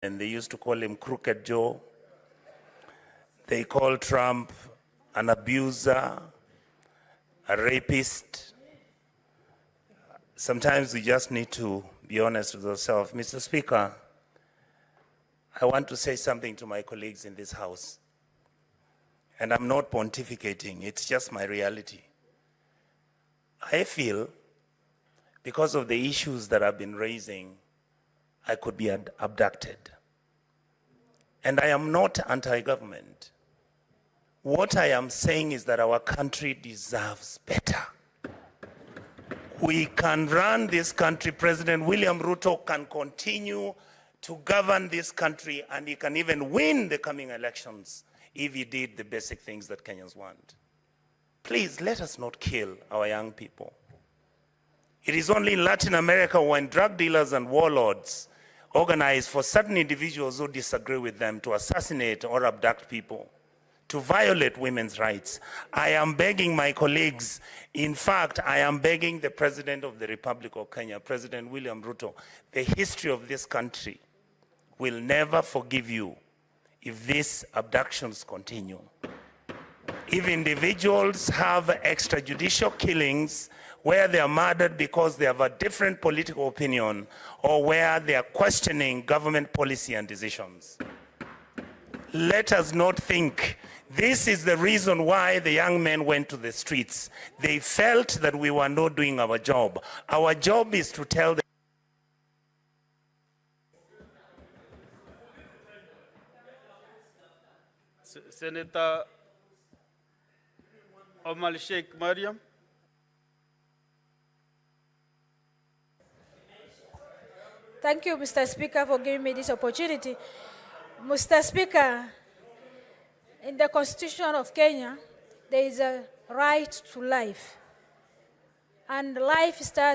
and they used to call him Crooked Joe. They call Trump an abuser, a rapist. Sometimes we just need to be honest with ourselves. Mr. Speaker, I want to say something to my colleagues in this House. And I'm not pontificating, it's just my reality. I feel, because of the issues that I've been raising, I could be abducted. And I am not anti-government. What I am saying is that our country deserves better. We can run this country. President William Ruto can continue to govern this country, and he can even win the coming elections if he did the basic things that Kenyans want. Please, let us not kill our young people. It is only in Latin America when drug dealers and warlords organize for certain individuals who disagree with them to assassinate or abduct people, to violate women's rights. I am begging my colleagues, in fact, I am begging the President of the Republic of Kenya, President William Ruto, the history of this country will never forgive you if these abductions continue. If individuals have extrajudicial killings where they are murdered because they have a different political opinion or where they are questioning government policy and decisions, let us not think this is the reason why the young men went to the streets. They felt that we were not doing our job. Our job is to tell them. Senator Omar Sheikh Mariam. Thank you, Mr. Speaker, for giving me this opportunity. Mr. Speaker, in the Constitution of Kenya, there is a right to life. And life starts